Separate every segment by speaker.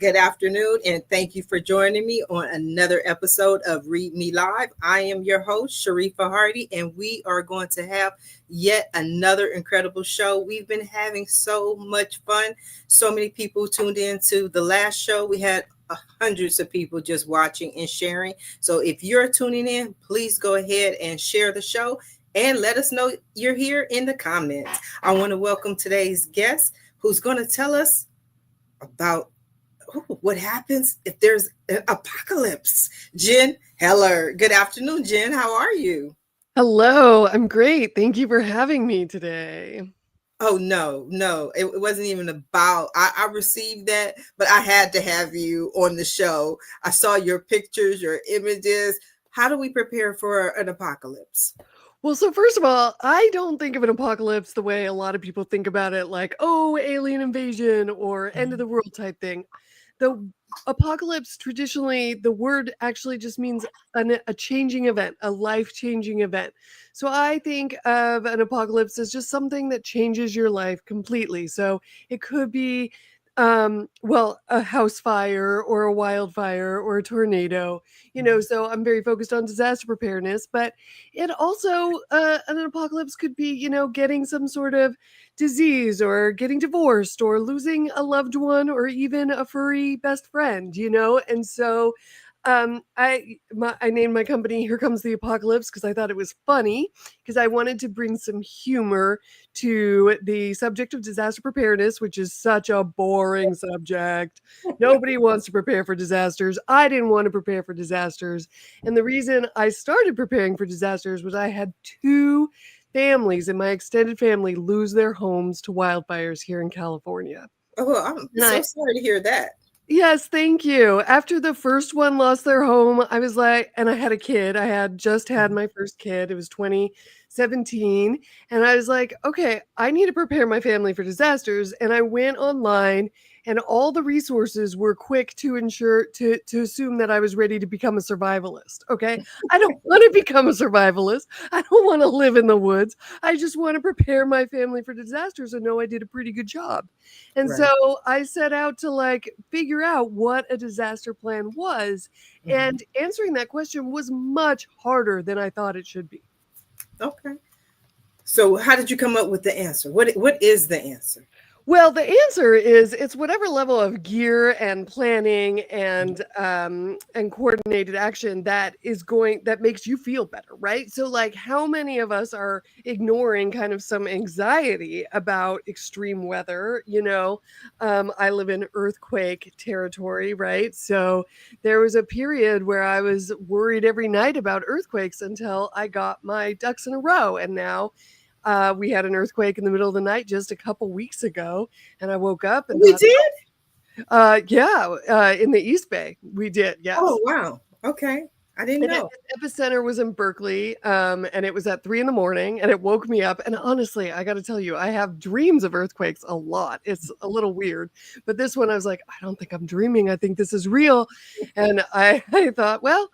Speaker 1: Good afternoon, and thank you for joining me on another episode of Read Me Live. I am your host, Sharifah Hardie, and we are going to have yet another incredible show. We've been having so much fun. So many people tuned in to the last show. We had hundreds of people just watching and sharing. So if you're tuning in, please go ahead and share the show and let us know you're here in the comments. I want to welcome today's guest who's going to tell us about what happens if there's an apocalypse. Jen Heller. Good afternoon, Jen. How are you?
Speaker 2: Hello, I'm great. Thank you for having me today.
Speaker 1: Oh, no. It wasn't even about, I received that, but I had to have you on the show. I saw your pictures, your images. How do we prepare for an apocalypse?
Speaker 2: Well, so first of all, I don't think of an apocalypse the way a lot of people think about it, like, oh, alien invasion or end of the world type thing. The apocalypse, traditionally, the word actually just means a changing event, a life changing event. So I think of an apocalypse as just something that changes your life completely. So it could be, well, a house fire or a wildfire or a tornado, so I'm very focused on disaster preparedness, but it also, an apocalypse could be, getting some sort of disease or getting divorced or losing a loved one or even a furry best friend, And so I named my company Here Comes the Apocalypse because I thought it was funny, because I wanted to bring some humor to the subject of disaster preparedness, which is such a boring subject. Nobody wants to prepare for disasters. I didn't want to prepare for disasters. And the reason I started preparing for disasters was I had two families in my extended family lose their homes to wildfires here in California.
Speaker 1: Oh, I'm
Speaker 2: And
Speaker 1: so
Speaker 2: I
Speaker 1: sorry to hear that.
Speaker 2: Yes, thank you. After the first one lost their home, I was like, and I had a kid. I had just had my first kid. It was 2017. And I was like, okay, I need to prepare my family for disasters. And I went online, and all the resources were quick to ensure to assume that I was ready to become a survivalist. Okay. I don't want to become a survivalist. I don't want to live in the woods. I just want to prepare my family for disasters and know I did a pretty good job. And so
Speaker 1: Right.
Speaker 2: I set out to figure out what a disaster plan was.
Speaker 1: Mhm.
Speaker 2: And answering that question was much harder than I thought it should be.
Speaker 1: Okay. So how did you come up with the answer? What is the answer?
Speaker 2: Well, the answer is it's whatever level of gear and planning and coordinated action that makes you feel better, right? So, like, how many of us are ignoring kind of some anxiety about extreme weather? I live in earthquake territory, right? So there was a period where I was worried every night about earthquakes until I got my ducks in a row, and now we had an earthquake in the middle of the night just a couple weeks ago, and I woke up and
Speaker 1: We
Speaker 2: thought,
Speaker 1: did?
Speaker 2: yeah, in the East Bay, we did,
Speaker 1: Oh,
Speaker 2: yes.
Speaker 1: wow. Okay. I didn't
Speaker 2: And
Speaker 1: know.
Speaker 2: the epicenter was in Berkeley, and it was at 3 in the morning, and it woke me up. And honestly, I got to tell you, I have dreams of earthquakes a lot. It's a little weird, but this one, I was like, I don't think I'm dreaming. I think this is real. And I thought, well,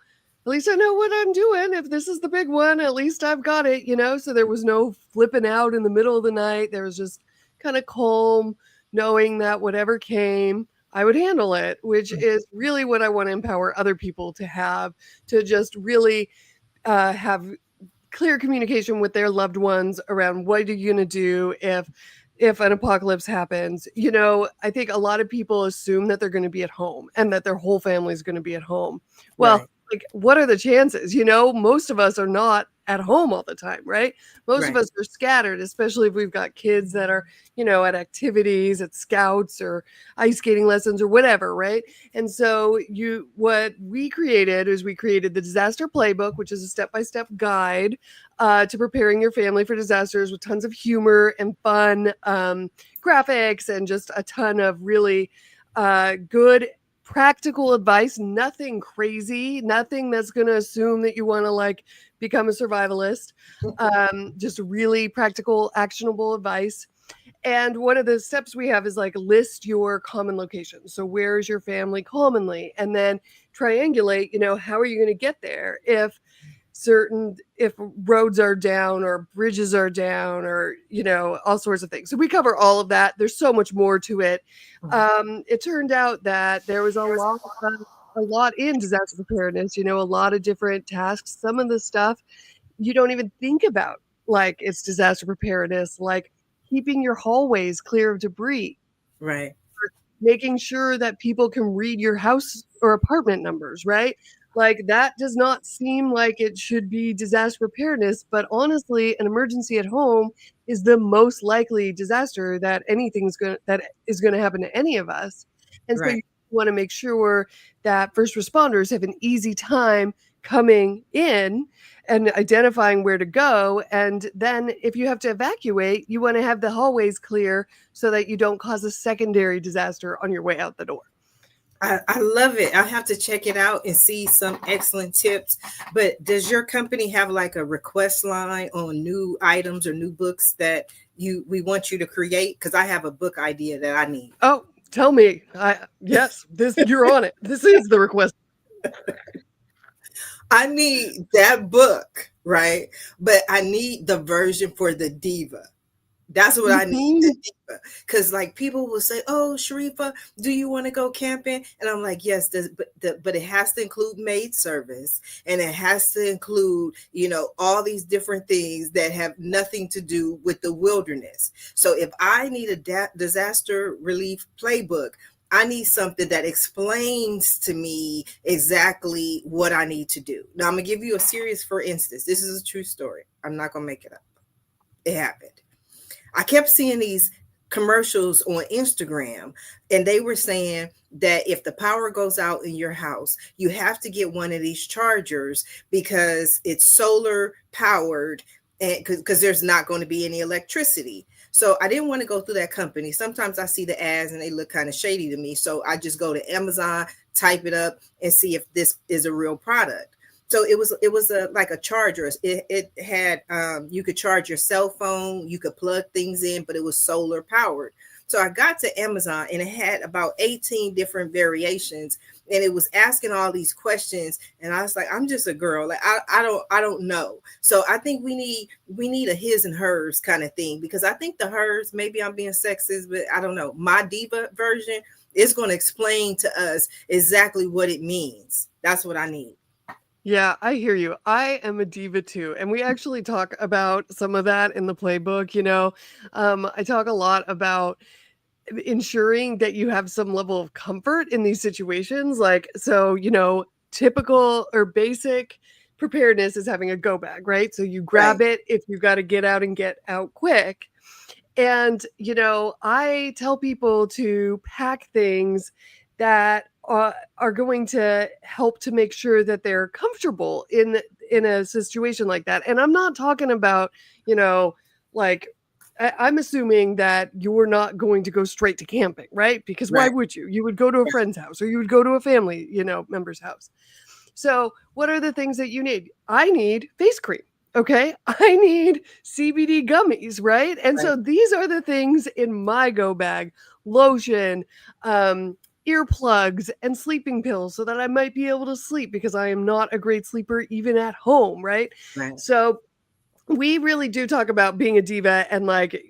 Speaker 2: at least I know what I'm doing. If this is the big one, at least I've got it. So there was no flipping out in the middle of the night. There was just kind of calm, knowing that whatever came, I would handle it, which is really what I want to empower other people to have, to just really have clear communication with their loved ones around what are you going to do if an apocalypse happens. I think a lot of people assume that they're going to be at home and that their whole family is going to be at home. Well,
Speaker 1: Right.
Speaker 2: like, what are the chances? Most of us are not at home all the time, right? Most of
Speaker 1: Right.
Speaker 2: us are scattered, especially if we've got kids that are, at activities, at scouts or ice skating lessons or whatever, right? And so what we created is we created the Disaster Playbook, which is a step-by-step guide to preparing your family for disasters, with tons of humor and fun graphics and just a ton of really good practical advice. Nothing crazy, nothing that's going to assume that you want to become a survivalist. Just really practical, actionable advice. And one of the steps we have is list your common locations. So where is your family commonly? And then triangulate, how are you going to get there? If if roads are down or bridges are down or, all sorts of things. So we cover all of that. There's so much more to it. It turned out that there was a lot in disaster preparedness, a lot of different tasks. Some of the stuff you don't even think about, like it's disaster preparedness, like keeping your hallways clear of debris,
Speaker 1: Right.
Speaker 2: making sure that people can read your house or apartment numbers, right? Like that does not seem like it should be disaster preparedness, but honestly, an emergency at home is the most likely disaster that is going to happen to any of us. And so
Speaker 1: Right.
Speaker 2: you want to make sure that first responders have an easy time coming in and identifying where to go. And then if you have to evacuate, you want to have the hallways clear so that you don't cause a secondary disaster on your way out the door.
Speaker 1: I love it. I have to check it out and see some excellent tips. But does your company have like a request line on new items or new books that we want you to create? Because I have a book idea that I need.
Speaker 2: Oh, tell me. Yes, you're on it. This is the request.
Speaker 1: I need that book, right? But I need the version for the diva. That's what I need. Because like people will say, "Oh, Sharifah, do you want to go camping?" And I'm like, "Yes, but it has to include maid service, and it has to include, all these different things that have nothing to do with the wilderness. So if I need a disaster relief playbook, I need something that explains to me exactly what I need to do." Now I'm gonna give you a serious, for instance. This is a true story. I'm not gonna make it up. It happened. I kept seeing these commercials on Instagram, and they were saying that if the power goes out in your house, you have to get one of these chargers because it's solar powered, and because there's not going to be any electricity. So I didn't want to go through that company. Sometimes I see the ads and they look kind of shady to me. So I just go to Amazon, type it up, and see if this is a real product. So it was like a charger. It had you could charge your cell phone, you could plug things in, but it was solar powered. So I got to Amazon and it had about 18 different variations, and it was asking all these questions. And I was like, I'm just a girl. Like I don't know. So I think we need a his and hers kind of thing, because I think the hers, maybe I'm being sexist, but I don't know. My diva version is going to explain to us exactly what it means. That's what I need.
Speaker 2: Yeah, I hear you. I am a diva too. And we actually talk about some of that in the playbook. I talk a lot about ensuring that you have some level of comfort in these situations. Like, so, typical or basic preparedness is having a go bag, right? So you grab it if you've got to get out and get out quick. And, I tell people to pack things that are going to help to make sure that they're comfortable in a situation like that. And I'm not talking about, like, I'm assuming that you're not going to go straight to camping, right? Because why would you? You would go to a friend's house, or you would go to a family, member's house. So what are the things that you need? I need face cream. Okay. I need CBD gummies, right? And so these are the things in my go bag: lotion, earplugs, and sleeping pills, so that I might be able to sleep, because I am not a great sleeper even at home, right? So we really do talk about being a diva and, like,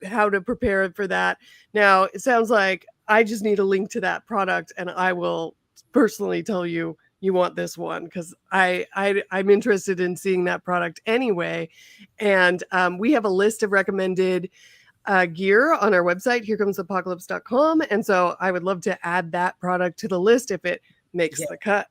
Speaker 2: how to prepare for that. Now, it sounds like I just need a link to that product, and I will personally tell you want this one, because I'm interested in seeing that product anyway. And we have a list of recommended gear on our website, herecomesapocalypse.com. And so I would love to add that product to the list if it makes the cut.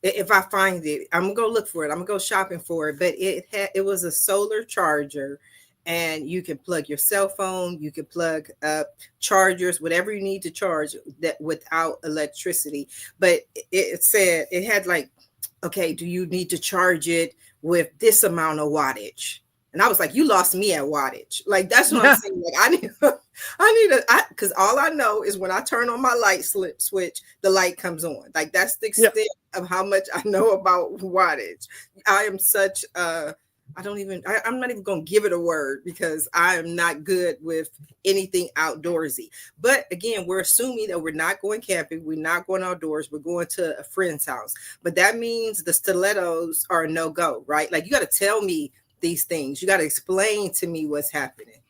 Speaker 1: If I find it, I'm gonna go look for it. I'm gonna go shopping for it. But it was a solar charger, and you can plug your cell phone, you can plug up chargers, whatever you need to charge that without electricity. But it said it had like, okay, do you need to charge it with this amount of wattage? And I was like, you lost me at wattage. Like, that's what I'm saying. Like, because all I know is when I turn on my light switch, the light comes on. Like, that's the extent of how much I know about wattage. I am such a I'm not even going to give it a word because I am not good with anything outdoorsy. But again, we're assuming that we're not going camping, we're not going outdoors, we're going to a friend's house. But that means the stilettos are a no go, right? Like, you got to tell me these things, you got to explain to me what's happening.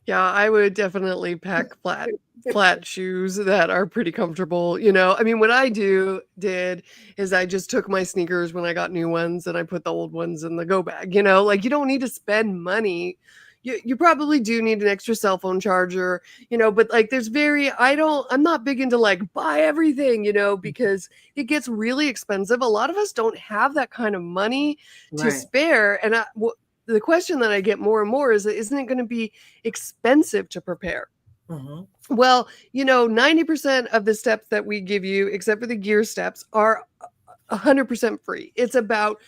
Speaker 2: Yeah, I would definitely pack flat shoes that are pretty comfortable, you know? I mean, what I did is I just took my sneakers when I got new ones and I put the old ones in the go bag, you know? Like, you don't need to spend money. You probably do need an extra cell phone charger, you know, but like I'm not big into like buy everything, you know, because it gets really expensive. A lot of us don't have that kind of money to
Speaker 1: Right.
Speaker 2: spare. And the question that I get more and more is, isn't it going to be expensive to prepare?
Speaker 1: Mm-hmm.
Speaker 2: Well, you know, 90% of the steps that we give you, except for the gear steps, are 100% free. It's about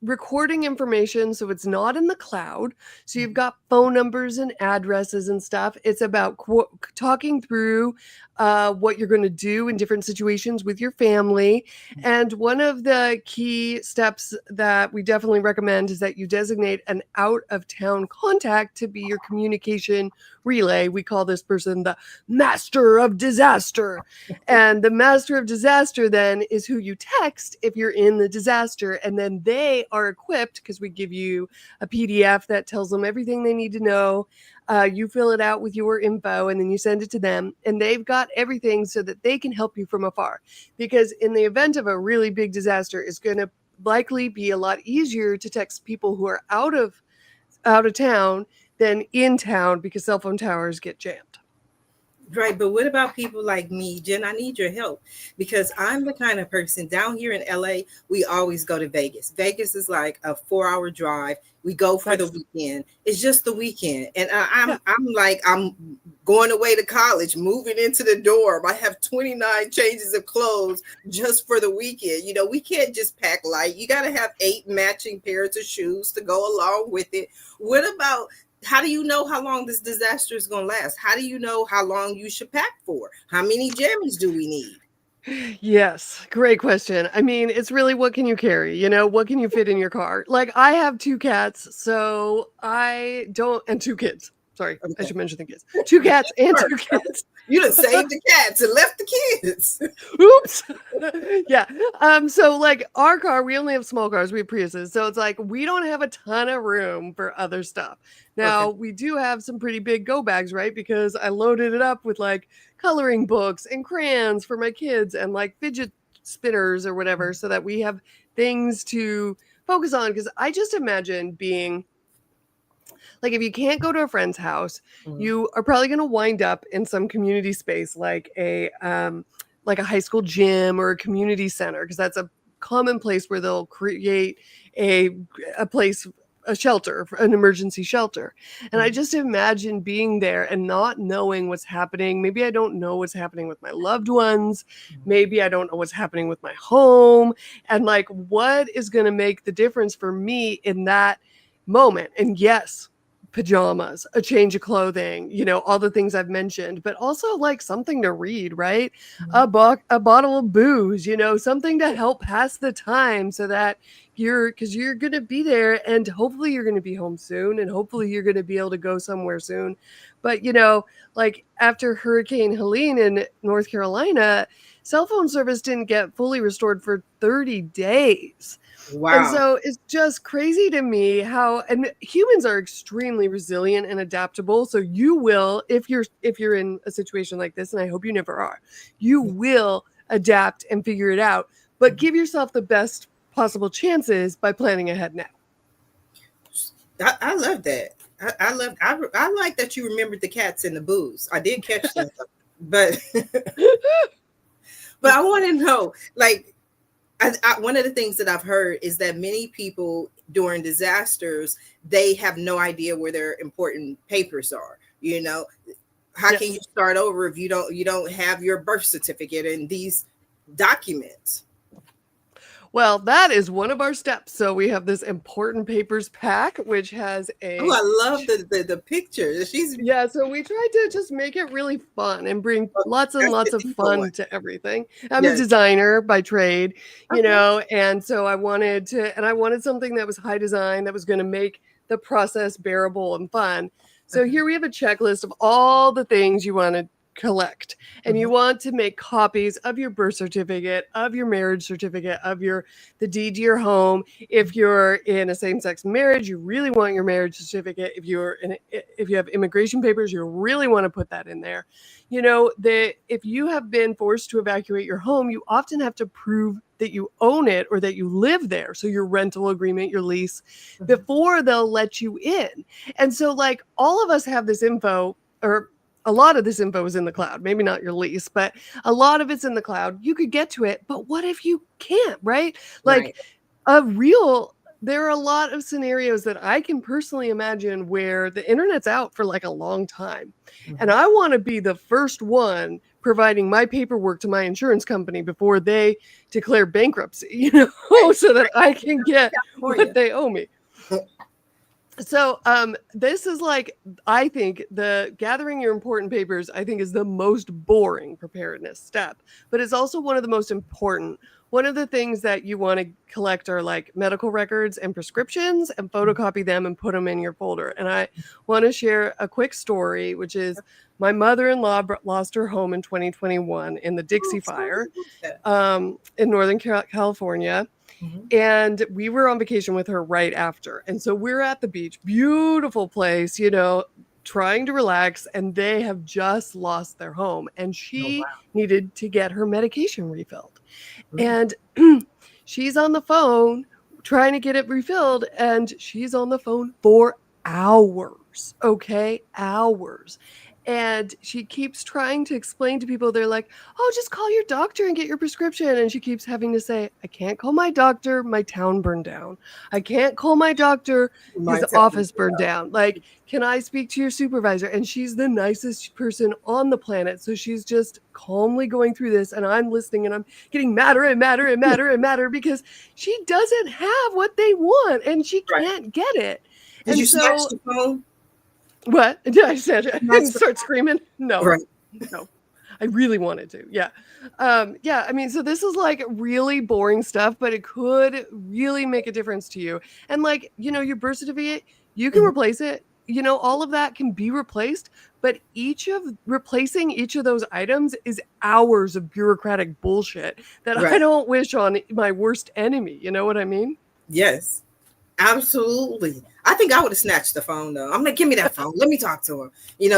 Speaker 2: recording information so it's not in the cloud. So you've got phone numbers and addresses and stuff. It's about talking through what you're going to do in different situations with your family. And one of the key steps that we definitely recommend is that you designate an out of town contact to be your communication relay. We call this person the master of disaster. And the master of disaster then is who you text if you're in the disaster. And then they are equipped, because we give you a PDF that tells them everything they need to know. You fill it out with your info and then you send it to them, and they've got everything so that they can help you from afar. Because in the event of a really big disaster, it's going to likely be a lot easier to text people who are out of town than in town, because cell phone towers get jammed.
Speaker 1: Right, but what about people like me, Jen? I need your help because I'm the kind of person down here in LA. We always go to Vegas. Vegas is like a 4 hour drive. We go for the
Speaker 2: Nice.
Speaker 1: weekend. It's just the weekend, and
Speaker 2: Yeah.
Speaker 1: I'm like I'm going away to college, moving into the dorm. I have 29 changes of clothes just for the weekend. You know, we can't just pack light. You got to have 8 matching pairs of shoes to go along with it. What about how do you know how long this disaster is going to last? How do you know how long you should pack for? How many jammies do we need?
Speaker 2: Yes, great question. I mean, it's really what can you carry? You know, what can you fit in your car? Like, I have 2 cats, so I don't, and 2 kids. Sorry, I
Speaker 1: Okay.
Speaker 2: should mention the kids. 2 cats and two
Speaker 1: Perfect.
Speaker 2: kids.
Speaker 1: You done saved the cats and left the kids.
Speaker 2: Oops. Yeah. So like our car, we only have small cars, we have Priuses. So it's like we don't have a ton of room for other stuff.
Speaker 1: Okay.
Speaker 2: Now we do have some pretty big go bags, right? Because I loaded it up with like coloring books and crayons for my kids and like fidget spinners or whatever, so that we have things to focus on. Because I just imagine being like, if you can't go to a friend's house,
Speaker 1: Mhm.
Speaker 2: you are probably going to wind up in some community space like a high school gym or a community center, because that's a common place where they'll create a a place a shelter, an emergency shelter. And I
Speaker 1: Mhm.
Speaker 2: just imagine being there and not knowing what's happening. Maybe I don't know what's happening with my loved ones. Maybe I don't know what's happening with my home. And like, what is going to make the difference for me in that moment? And yes, pajamas, a change of clothing, you know, all the things I've mentioned, but also like something to read, right?
Speaker 1: Mhm.
Speaker 2: A bottle of booze, you know, something to help pass the time, so that because you're going to be there and hopefully you're going to be home soon and hopefully you're going to be able to go somewhere soon. But, you know, like after Hurricane Helene in North Carolina, cell phone service didn't get fully restored for 30 days. And
Speaker 1: Wow.
Speaker 2: so it's just crazy to me how, and humans are extremely resilient and adaptable. So you will, if you're in a situation like this, and I hope you never are, you will adapt and figure it out. But give yourself the best possible chances by planning ahead now.
Speaker 1: I love that. I like that you remembered the cats and the booze. I did catch that, but but I want to know, like, one of the things that I've heard is that many people during disasters, they have no idea where their important papers are. You know, how can you
Speaker 2: Yes.
Speaker 1: start over if you don't have your birth certificate and these documents?
Speaker 2: Well, that is one of our steps. So we have this important papers pack, which has
Speaker 1: Oh,
Speaker 2: a
Speaker 1: I love the picture. She's
Speaker 2: yeah. So we tried to just make it really fun and bring lots and
Speaker 1: that's
Speaker 2: lots
Speaker 1: the
Speaker 2: of
Speaker 1: deeper one.
Speaker 2: fun to everything. I'm a
Speaker 1: Yes.
Speaker 2: designer by trade,
Speaker 1: Okay.
Speaker 2: and so I wanted something that was high design that was going to make the process bearable and fun. So
Speaker 1: Okay.
Speaker 2: here we have a checklist of all the things you want to collect, and you
Speaker 1: Mhm.
Speaker 2: want to make copies of your birth certificate, of your marriage certificate, of the deed to your home. If you're in a same-sex marriage, you really want your marriage certificate. If you have immigration papers, you really want to put that in there. If you have been forced to evacuate your home, you often have to prove that you own it or that you live there. So your rental agreement, your lease,
Speaker 1: Mhm.
Speaker 2: before they'll let you in. And so like all of us have this info, or a lot of this info is in the cloud, maybe not your lease, but a lot of it's in the cloud. You could get to it, but what if you can't, right? Like
Speaker 1: Right.
Speaker 2: there are a lot of scenarios that I can personally imagine where the internet's out for like a long time. And
Speaker 1: Mhm.
Speaker 2: I want to be the first one providing my paperwork to my insurance company before they declare bankruptcy,
Speaker 1: Right.
Speaker 2: so that
Speaker 1: Right.
Speaker 2: I can get what
Speaker 1: California.
Speaker 2: they owe me. So, this is like, I think the gathering your important papers, I think, is the most boring preparedness step, but it's also one of the most important. One of the things that you want to collect are like medical records and prescriptions and photocopy them and put them in your folder. And I want to share a quick story, which is my mother-in-law lost her home in 2021 in the
Speaker 1: Oh,
Speaker 2: Dixie
Speaker 1: sorry
Speaker 2: Fire,
Speaker 1: about that.
Speaker 2: in Northern California.
Speaker 1: Mhm.
Speaker 2: And we were on vacation with her right after. And so we're at the beach, beautiful place, trying to relax. And they have just lost their home. And
Speaker 1: Oh,
Speaker 2: she
Speaker 1: wow.
Speaker 2: needed to get her medication refilled.
Speaker 1: Mhm.
Speaker 2: And she's on the phone trying to get it refilled. And she's on the phone for hours. Okay. Hours. And she keeps trying to explain to people, they're like, oh, just call your doctor and get your prescription. And she keeps having to say, I can't call my doctor. My town burned down. I can't call my doctor.
Speaker 1: My
Speaker 2: His
Speaker 1: town.
Speaker 2: office burned down. Like, can I speak to your supervisor? And she's the nicest person on the planet. So she's just calmly going through this. And I'm listening and I'm getting madder and madder and madder and madder because she doesn't have what they want and she
Speaker 1: Right.
Speaker 2: can't get it.
Speaker 1: Did
Speaker 2: And
Speaker 1: you snatch
Speaker 2: so,
Speaker 1: the phone?
Speaker 2: what? Did I said
Speaker 1: Snatch
Speaker 2: and
Speaker 1: the
Speaker 2: start screaming? No,
Speaker 1: right.
Speaker 2: no. I really wanted to. Yeah. Yeah, I mean, so this is like really boring stuff, but it could really make a difference to you. And like, your birth certificate, you can
Speaker 1: Mhm.
Speaker 2: replace it. All of that can be replaced, but replacing each of those items is hours of bureaucratic bullshit that I
Speaker 1: Right.
Speaker 2: don't wish on my worst enemy. You know what I mean?
Speaker 1: Yes. Absolutely. I think I would have snatched the phone though. I'm like, give me that phone. Let me talk to her.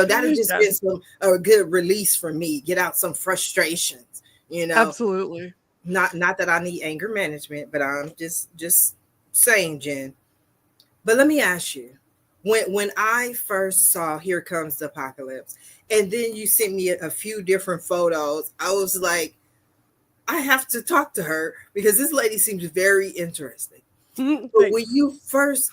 Speaker 1: That'd just
Speaker 2: Yeah,
Speaker 1: been a good release for me. Get out some frustrations. You know,
Speaker 2: absolutely.
Speaker 1: not that I need anger management, but I'm just saying, Jen. But let me ask you, when I first saw Here Comes the Apocalypse, and then you sent me a few different photos, I was like, I have to talk to her because this lady seems very interesting. But when
Speaker 2: Thanks.
Speaker 1: you first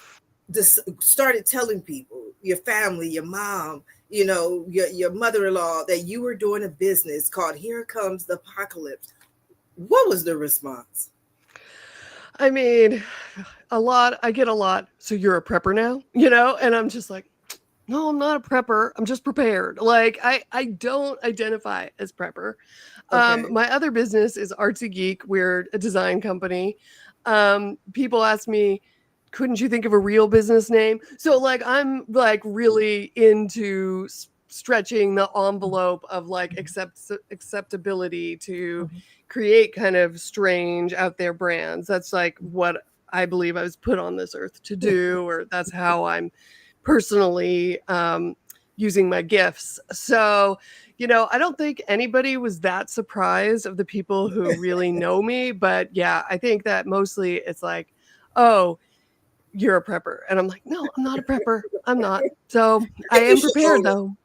Speaker 1: started telling people, your family, your mom, your mother-in-law, that you were doing a business called Here Comes the Apocalypse, what was the response?
Speaker 2: I mean, I get a lot. So you're a prepper now, and I'm just like, no, I'm not a prepper. I'm just prepared. Like I don't identify as prepper.
Speaker 1: Okay.
Speaker 2: My other business is Artsy Geek. We're a design company. People ask me, couldn't you think of a real business name? So like I'm like really into stretching the envelope of like acceptability to
Speaker 1: Mhm.
Speaker 2: create kind of strange out there brands. That's like what I believe I was put on this earth to do, or that's how I'm personally using my gifts. So, I don't think anybody was that surprised of the people who really know me. But yeah, I think that mostly it's like, oh, you're a prepper. And I'm like, no, I'm not a prepper. I'm not. So
Speaker 1: I
Speaker 2: I
Speaker 1: think you
Speaker 2: am
Speaker 1: should
Speaker 2: prepared
Speaker 1: own it.
Speaker 2: though.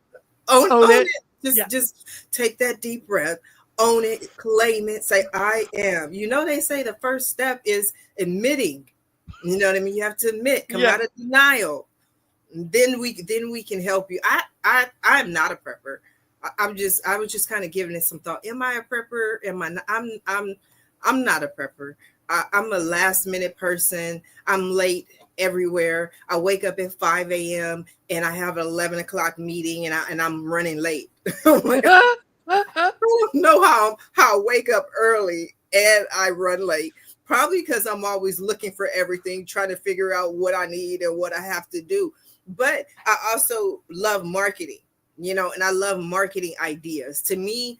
Speaker 2: Own
Speaker 1: Own
Speaker 2: it.
Speaker 1: it.
Speaker 2: Yeah.
Speaker 1: Just take that deep breath. Own it. Claim it. Say I am. They say the first step is admitting. You know what I mean? You have to admit. Come
Speaker 2: Yeah.
Speaker 1: out of denial. Then we can help you. I'm not a prepper. I was just kind of giving it some thought. Am I a prepper? Am I not? I'm not a prepper. I'm a last minute person. I'm late everywhere. I wake up at 5 a.m. and I have an 11 o'clock meeting, and I'm running late. Oh my God. I don't know how I wake up early and I run late. Probably because I'm always looking for everything, trying to figure out what I need and what I have to do. But I also love marketing, and I love marketing ideas. To me,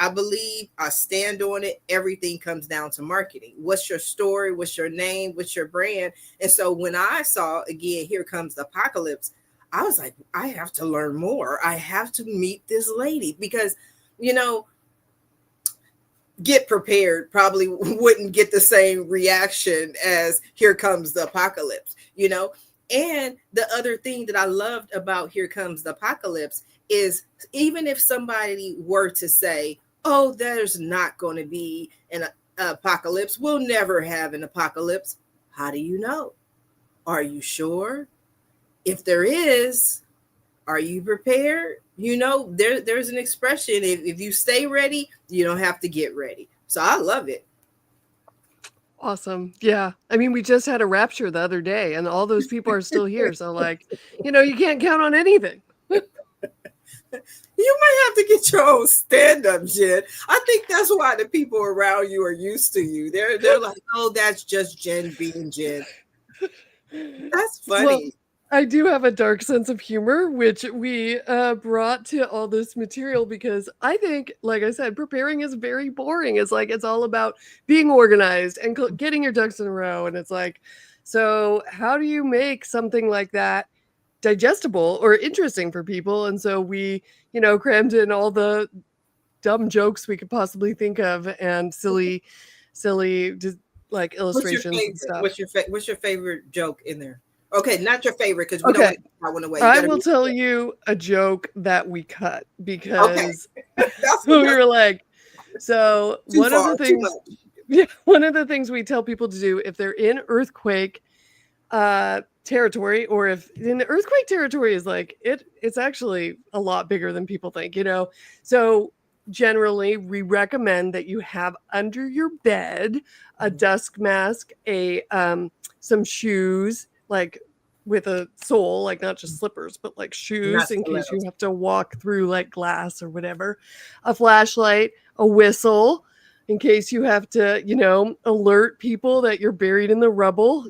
Speaker 1: I believe, I stand on it. Everything comes down to marketing. What's your story? What's your name? What's your brand? And so when I saw, again, Here Comes the Apocalypse, I was like, I have to learn more. I have to meet this lady because, you know, Get Prepared probably wouldn't get the same reaction as Here Comes the Apocalypse. And the other thing that I loved about Here Comes the Apocalypse is, even if somebody were to say, oh, there's not going to be an apocalypse, we'll never have an apocalypse. How do you know? Are you sure? If there is, are you prepared? There's an expression. If you stay ready, you don't have to get ready. So I love it.
Speaker 2: Awesome. Yeah. I mean, we just had a rapture the other day and all those people are still here. So like, you can't count on anything.
Speaker 1: You might have to get your own stand-up, Jen. I think that's why the people around you are used to you. They're like, oh, that's just Jen being Jen. That's funny.
Speaker 2: Well, I do have a dark sense of humor, which we brought to all this material because I think, like I said, preparing is very boring. It's all about being organized and getting your ducks in a row. And it's like, so how do you make something like that digestible or interesting for people? And so we, crammed in all the dumb jokes we could possibly think of and silly, just like illustrations and stuff.
Speaker 1: What's your favorite joke in there? Okay, not your favorite, because we don't want to give that one away.
Speaker 2: I will tell you a joke that we cut because we were like, so one of the things we tell people to do if they're in earthquake territory, or if in the earthquake territory is like it's actually a lot bigger than people think, So generally we recommend that you have under your bed a dusk mask, some shoes, like with a sole, like not just slippers, but like shoes in case you have to walk through like glass or whatever, a flashlight, a whistle in case you have to, alert people that you're buried in the rubble,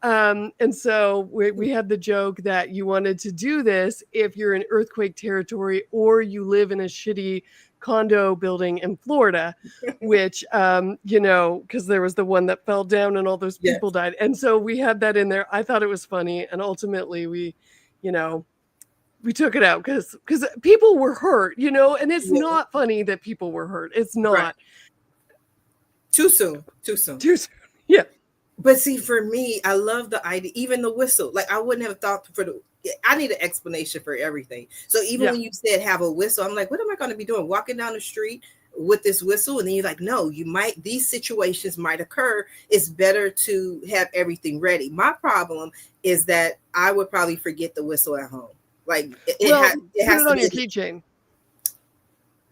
Speaker 2: and so we had the joke that you wanted to do this if you're in earthquake territory or you live in a shitty condo building in Florida, which, because there was the one that fell down and all those people died. And so we had that in there. I thought it was funny. And ultimately we took it out because people were hurt, and it's not funny that people were hurt. It's not. Right.
Speaker 1: Too soon.
Speaker 2: Yeah.
Speaker 1: But see, for me, I love the idea, even the whistle. Like, I wouldn't have thought I need an explanation for everything. So even when you said have a whistle, I'm like, what am I going to be doing? Walking down the street with this whistle? And then you're like, no, these situations might occur. It's better to have everything ready. My problem is that I would probably forget the whistle at home. Like, it has
Speaker 2: put it on your keychain.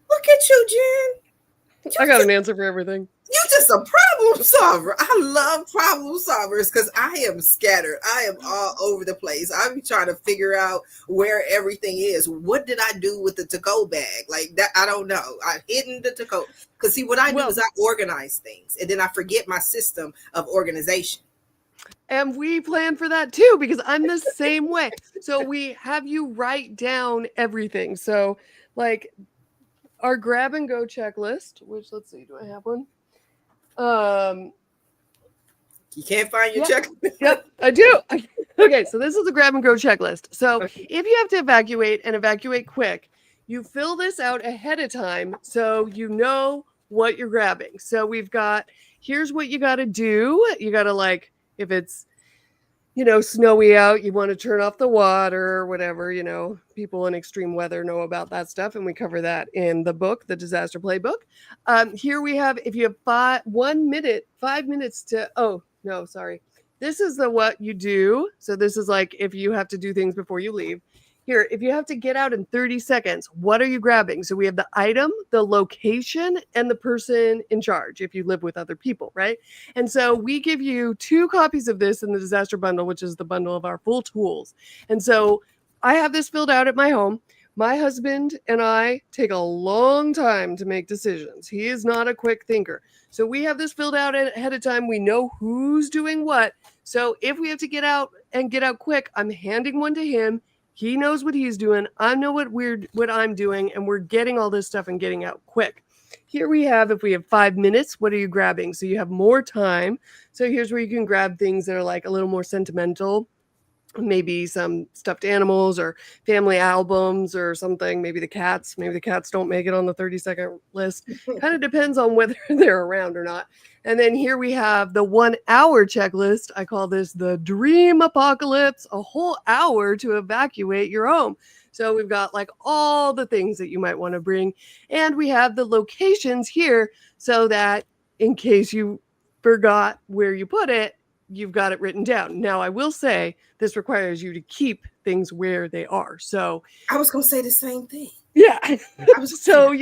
Speaker 1: Look at you, Jen.
Speaker 2: I got an answer for everything.
Speaker 1: You're just a problem solver. I love problem solvers because I am scattered. I am all over the place. I'm trying to figure out where everything is. What did I do with the to-go bag? Like that, I don't know. I've hidden the to-go. Because see, what I do is I organize things and then I forget my system of organization.
Speaker 2: And we plan for that too, because I'm the same way. So we have you write down everything. So like our grab and go checklist, which let's see, do I have one?
Speaker 1: You can't find your checklist?
Speaker 2: Yep, I do. Okay, so this is the grab and go checklist. So if you have to evacuate and evacuate quick, you fill this out ahead of time so you know what you're grabbing. So we've got, here's what you got to do. You got to, like, if it's, snowy out, you want to turn off the water or whatever, people in extreme weather know about that stuff. And we cover that in the book, the Disaster Playbook. Here we have, if you have 5 minutes to, oh, no, sorry. This is what you do. So this is like, if you have to do things before you leave. here, if you have to get out in 30 seconds, what are you grabbing? So we have the item, the location, and the person in charge if you live with other people, right? And so we give you 2 copies of this in the disaster bundle, which is the bundle of our full tools. And so I have this filled out at my home. My husband and I take a long time to make decisions. He is not a quick thinker. So we have this filled out ahead of time. We know who's doing what. So if we have to get out and get out quick, I'm handing one to him. He knows what he's doing. I know what I'm doing, and we're getting all this stuff and getting out quick. Here we have, if we have 5 minutes, what are you grabbing? So you have more time. So here's where you can grab things that are like a little more sentimental, maybe some stuffed animals or family albums or something. Maybe the cats don't make it on the 30-second list. Kind of depends on whether they're around or not. And then here we have the 1 hour checklist. I call this the dream apocalypse, a whole hour to evacuate your home. So we've got like all the things that you might want to bring. And we have the locations here so that in case you forgot where you put it, you've got it written down. Now, I will say this requires you to keep things where they are. So
Speaker 1: I was going to say the same thing.
Speaker 2: Yeah. So,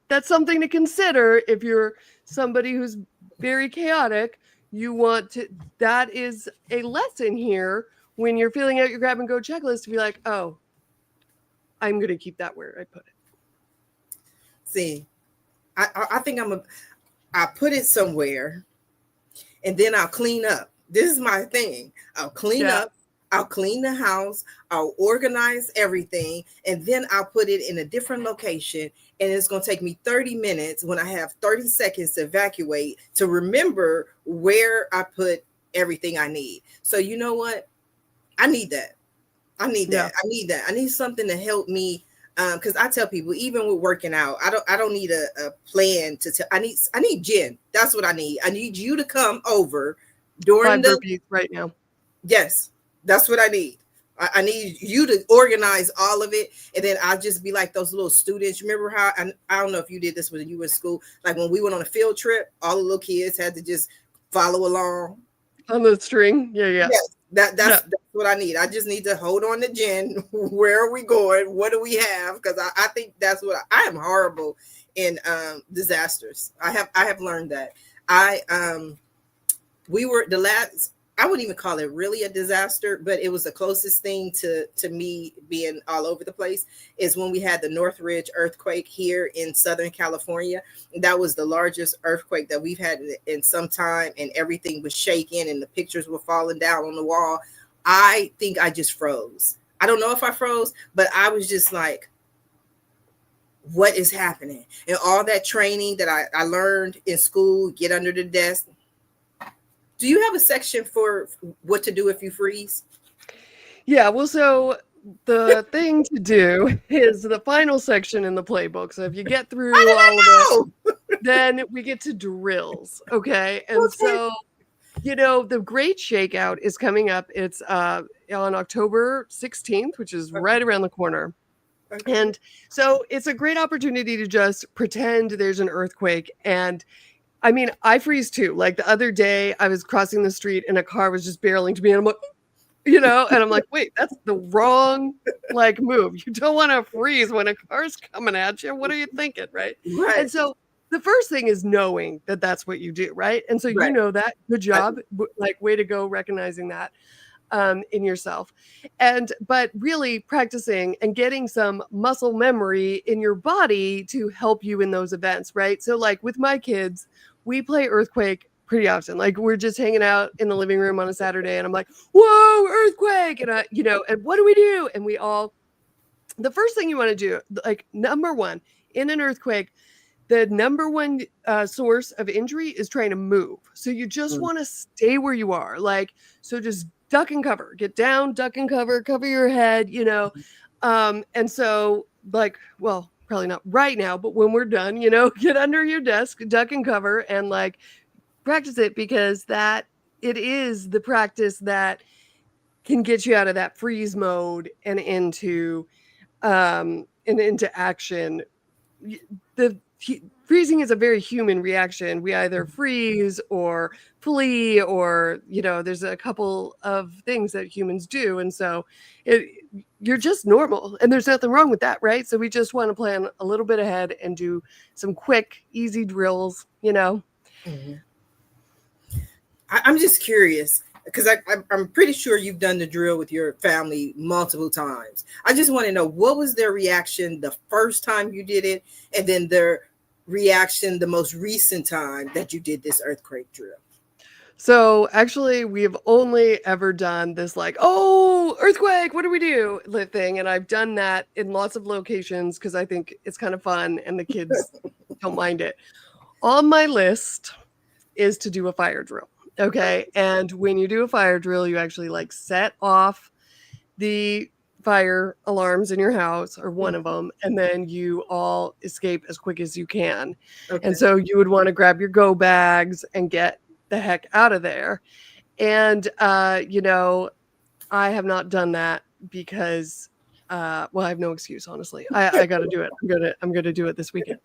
Speaker 2: that's something to consider if you're somebody who's very chaotic. That is a lesson here when you're filling out your grab and go checklist to be like, oh, I'm going to keep that where I put it.
Speaker 1: See, I think I put it somewhere and then I'll clean up. This is my thing. I'll clean up. I'll clean the house. I'll organize everything. And then I'll put it in a different location. And it's going to take me 30 minutes when I have 30 seconds to evacuate to remember where I put everything I need. So you know what? I need that. I need something to help me. Because I tell people, even with working out, I don't need a plan to tell. I need Jen. That's what I need. I need you to come over during
Speaker 2: 5 burpees right now.
Speaker 1: Yes, that's what I need. I need you to organize all of it. And then I'll just be like those little students. Remember how, I don't know if you did this when you were in school, like when we went on a field trip, all the little kids had to just follow along.
Speaker 2: On the string? Yeah.
Speaker 1: Yes, that's what I need. I just need to hold on to Jen. Where are we going? What do we have? Because I think that's what I am horrible in disasters. I have learned that. We were the last, I wouldn't even call it really a disaster, but it was the closest thing to me being all over the place is when we had the Northridge earthquake here in Southern California. That was the largest earthquake that we've had in some time, and everything was shaking and the pictures were falling down on the wall. I think I just froze. I don't know if I froze, but I was just like, what is happening? And all that training that I learned in school, get under the desk. Do you have a section for what to do if you freeze?
Speaker 2: Yeah, well, so the thing to do is the final section in the playbook. So if you get through all of it, then we get to drills. Okay. And so, the Great Shakeout is coming up. It's on October 16th, which is right around the corner. Okay. And so it's a great opportunity to just pretend there's an earthquake. And I mean, I freeze too. Like the other day I was crossing the street and a car was just barreling to me and I'm like, and I'm like, wait, that's the wrong move. You don't want to freeze when a car's coming at you. What are you thinking? Right. And so the first thing is knowing that that's what you do. Right. And so that. Good job. Way to go recognizing that in yourself. But really practicing and getting some muscle memory in your body to help you in those events. Right. So with my kids, we play earthquake pretty often. We're just hanging out in the living room on a Saturday and I'm like, whoa, earthquake. And and what do we do? And the first thing you want to do, number one, in an earthquake, the number one source of injury is trying to move. So you just want to stay where you are. So just duck and cover, get down, duck and cover your head, and so probably not right now, but when we're done, get under your desk, duck and cover, and practice it, because it is the practice that can get you out of that freeze mode and into action. The freezing is a very human reaction. We either freeze or flee, or there's a couple of things that humans do, and so it, you're just normal, and there's nothing wrong with that, right? So we just want to plan a little bit ahead and do some quick, easy drills.
Speaker 1: Mhm. I'm just curious because I'm pretty sure you've done the drill with your family multiple times. I just want to know, what was their reaction the first time you did it, and then their reaction the most recent time that you did this earthquake drill.
Speaker 2: So actually, we've only ever done this like, oh, earthquake, what do we do? Thing. And I've done that in lots of locations because I think it's kind of fun and the kids don't mind it. On my list is to do a fire drill. Okay. And when you do a fire drill, you actually like set off the fire alarms in your house, or one of them, and then you all escape as quick as you can. And
Speaker 1: Okay.
Speaker 2: so you would want to grab your go bags and get the heck out of there. And I have not done that because well, I have no excuse, honestly. I got to do it. I'm gonna do it this weekend.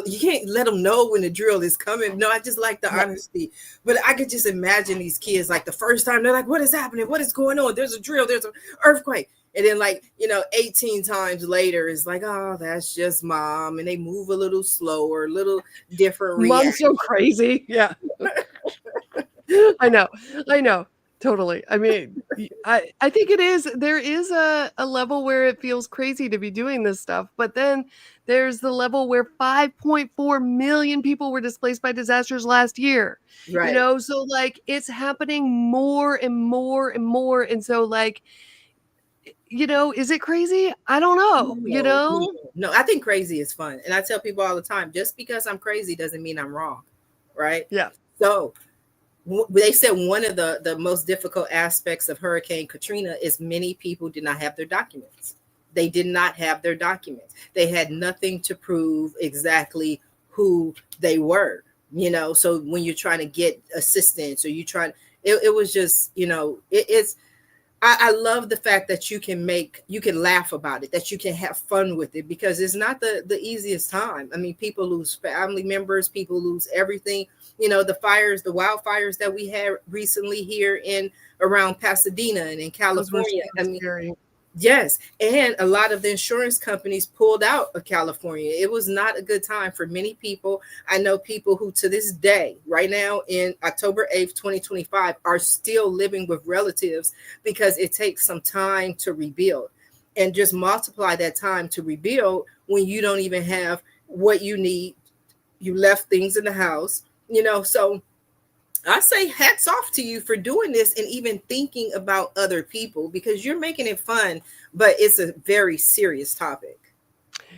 Speaker 1: You can't let them know when the drill is coming. No, I just like the
Speaker 2: Yeah.
Speaker 1: honesty. But I could just imagine these kids like the first time they're like, "What is happening? What is going on? There's a drill. There's an earthquake." And then, like, 18 times later, it's like, "Oh, that's just mom," and they move a little slower, a little different
Speaker 2: Mom's
Speaker 1: reaction.
Speaker 2: so crazy. Yeah. I know. I know. Totally. I mean, I think there is a level where it feels crazy to be doing this stuff, but then there's the level where 5.4 million people were displaced by disasters last year.
Speaker 1: Right.
Speaker 2: So like it's happening more and more and more. And so like, is it crazy? I don't know,
Speaker 1: No, I think crazy is fun. And I tell people all the time, just because I'm crazy doesn't mean I'm wrong. Right.
Speaker 2: Yeah.
Speaker 1: So they said one of the most difficult aspects of Hurricane Katrina is many people did not have their documents. They did not have their documents. They had nothing to prove exactly who they were. So when you're trying to get assistance, or you trying, it was just, it's. I love the fact that you can laugh about it, that you can have fun with it, because it's not the easiest time. I mean, people lose family members, people lose everything. The wildfires that we had recently here in around Pasadena and in
Speaker 2: Those were
Speaker 1: California.
Speaker 2: super
Speaker 1: I mean,
Speaker 2: scary.
Speaker 1: yes, and a lot of the insurance companies pulled out of California. It was not a good time for many people. I know people who to this day, right now in October 8th, 2025, are still living with relatives because it takes some time to rebuild. And just multiply that time to rebuild when you don't even have what you need. You left things in the house, so I say hats off to you for doing this and even thinking about other people, because you're making it fun, but it's a very serious topic.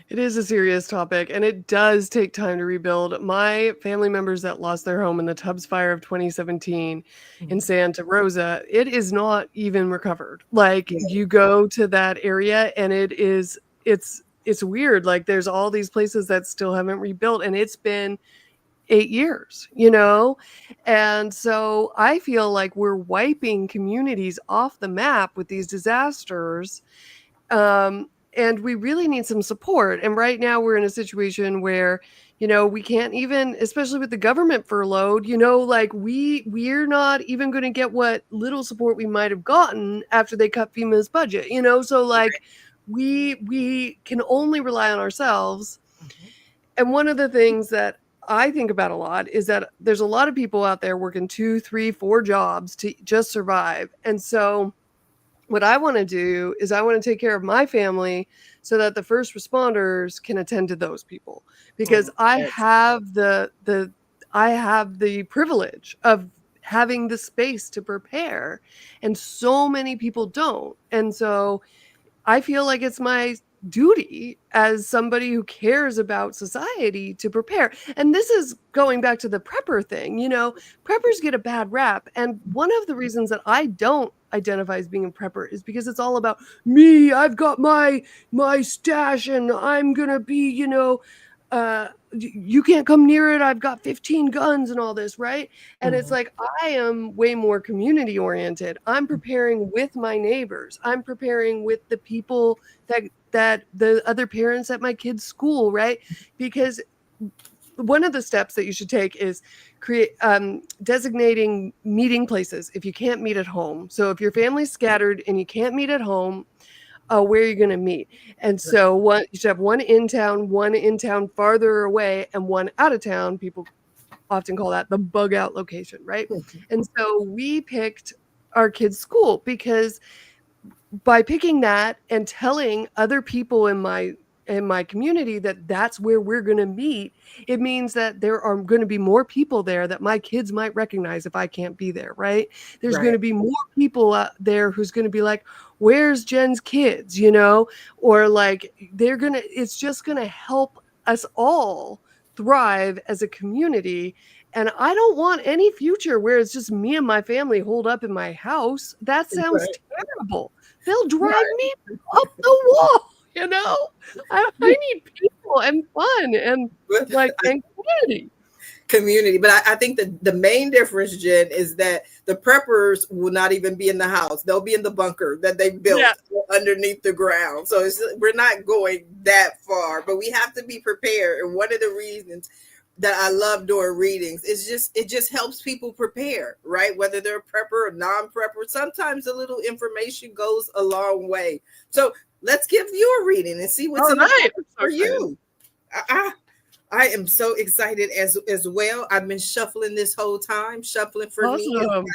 Speaker 2: It is a serious topic, and it does take time to rebuild. My family members that lost their home in the Tubbs fire of 2017 in
Speaker 1: Mhm.
Speaker 2: Santa Rosa, it is not even recovered. Like
Speaker 1: Yeah.
Speaker 2: you go to that area and it's weird. Like there's all these places that still haven't rebuilt, and it's been 8 years. And so I feel like we're wiping communities off the map with these disasters. And we really need some support. And right now we're in a situation where, we can't even, especially with the government furloughed, like we're not even going to get what little support we might have gotten after they cut FEMA's budget, so like we can only rely on ourselves.
Speaker 1: Mhm.
Speaker 2: And one of the things that I think about a lot is that there's a lot of people out there working 2, 3, 4 jobs to just survive. And so what I want to do is I want to take care of my family so that the first responders can attend to those people, because
Speaker 1: Oh,
Speaker 2: I
Speaker 1: that's
Speaker 2: have the privilege of having the space to prepare, and so many people don't. And so I feel like it's my duty as somebody who cares about society to prepare. And this is going back to the prepper thing. Preppers get a bad rap. And one of the reasons that I don't identify as being a prepper is because it's all about me. I've got my stash and I'm going to be, you can't come near it. I've got 15 guns and all this, right? And it's
Speaker 1: Mhm.
Speaker 2: like, I am way more community oriented. I'm preparing with my neighbors. I'm preparing with the people that the other parents at my kids' school, right? Because one of the steps that you should take is create designating meeting places if you can't meet at home. So if your family's scattered and you can't meet at home, where you're going to meet. And so you should have one in town farther away, and one out of town. People often call that the bug out location, right? And so we picked our kids' school because by picking that and telling other people in my community that that's where we're going to meet, it means that there are going to be more people there that my kids might recognize if I can't be there, right? There's going to be more people out there who's going to be like, where's Jen's kids, or like it's just going to help us all thrive as a community. And I don't want any future where it's just me and my family holed up in my house. That sounds terrible. They'll drive me up the wall, I need people and fun and and
Speaker 1: community. But I think that the main difference, Jen, is that the preppers will not even be in the house. They'll be in the bunker that they built underneath the ground. So we're not going that far, but we have to be prepared. And one of the reasons that I love doing readings is it just helps people prepare, right? Whether they're a prepper or non-prepper, sometimes a little information goes a long way. So let's give you a reading and see what's in the for you. I am so excited as well. I've been shuffling this whole time. Shuffling for me is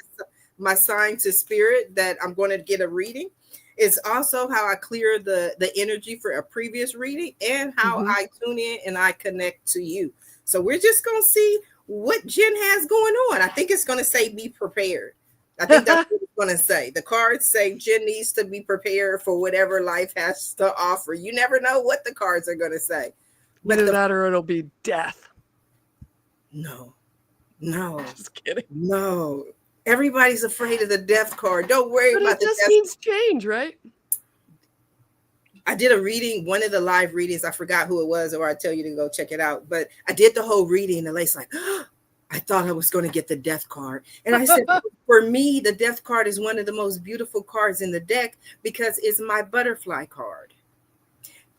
Speaker 1: my sign to spirit that I'm going to get a reading. It's also how I clear the energy for a previous reading and how I tune in and I connect to you. So we're just going to see what Jen has going on. I think it's going to say be prepared. I think that's what it's going to say. The cards say Jen needs to be prepared for whatever life has to offer. You never know what the cards are going to say.
Speaker 2: Either that or it'll be death.
Speaker 1: No.
Speaker 2: Just kidding.
Speaker 1: No. Everybody's afraid of the death card. Don't worry about
Speaker 2: it. It just means change, right?
Speaker 1: I did a reading, one of the live readings. I forgot who it was, or I tell you to go check it out. But I did the whole reading, and the lady's like, I thought I was going to get the death card. And I said, for me, the death card is one of the most beautiful cards in the deck because it's my butterfly card.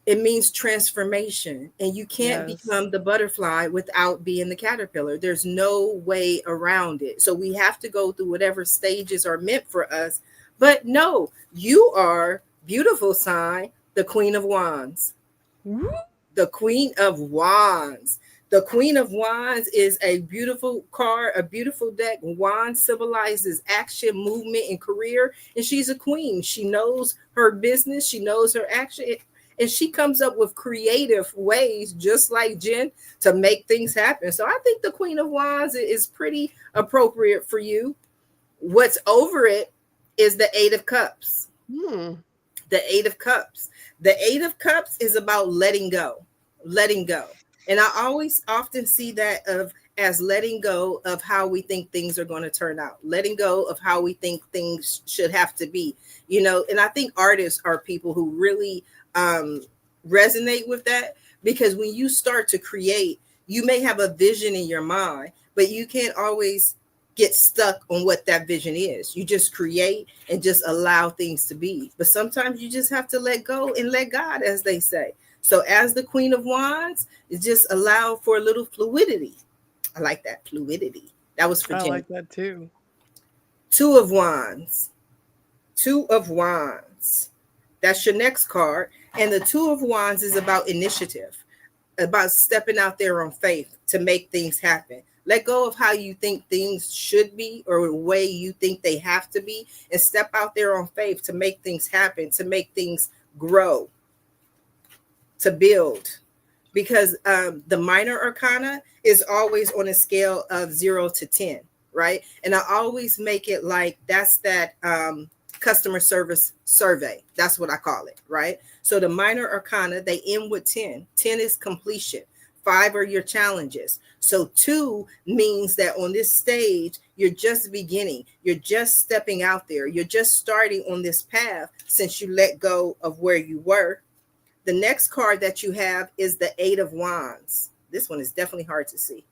Speaker 1: It means transformation, and you can't become the butterfly without being the caterpillar. There's no way around it. So we have to go through whatever stages are meant for us. But no, you are beautiful sign, the Queen of Wands. The Queen of Wands. The Queen of Wands is a beautiful card, a beautiful deck. Wands symbolizes action, movement, and career. And she's a queen. She knows her business. She knows her action. And she comes up with creative ways, just like Jen, to make things happen. So I think the Queen of Wands is pretty appropriate for you. What's over it is the Eight of Cups. The Eight of Cups. The Eight of Cups is about letting go. And I always often see that as letting go of how we think things are going to turn out, letting go of how we think things should have to be, and I think artists are people who really resonate with that, because when you start to create, you may have a vision in your mind, but you can't always get stuck on what that vision is. You just create and just allow things to be. But sometimes you just have to let go and let God, as they say. So as the Queen of Wands, it just allow for a little fluidity. I like that, fluidity. That was for Jen.
Speaker 2: I like that too.
Speaker 1: Two of Wands. Two of Wands. That's your next card. And the Two of Wands is about initiative, about stepping out there on faith to make things happen. Let go of how you think things should be or the way you think they have to be, and step out there on faith to make things happen, to make things grow, to build. Because the minor arcana is always on a scale of 0 to 10, right? And I always make it like that's that customer service survey. That's what I call it, right? So the minor arcana, they end with 10. 10 is completion. 5 are your challenges. So 2 means that on this stage, you're just beginning. You're just stepping out there. You're just starting on this path since you let go of where you were. The next card that you have is the Eight of Wands. This one is definitely hard to see.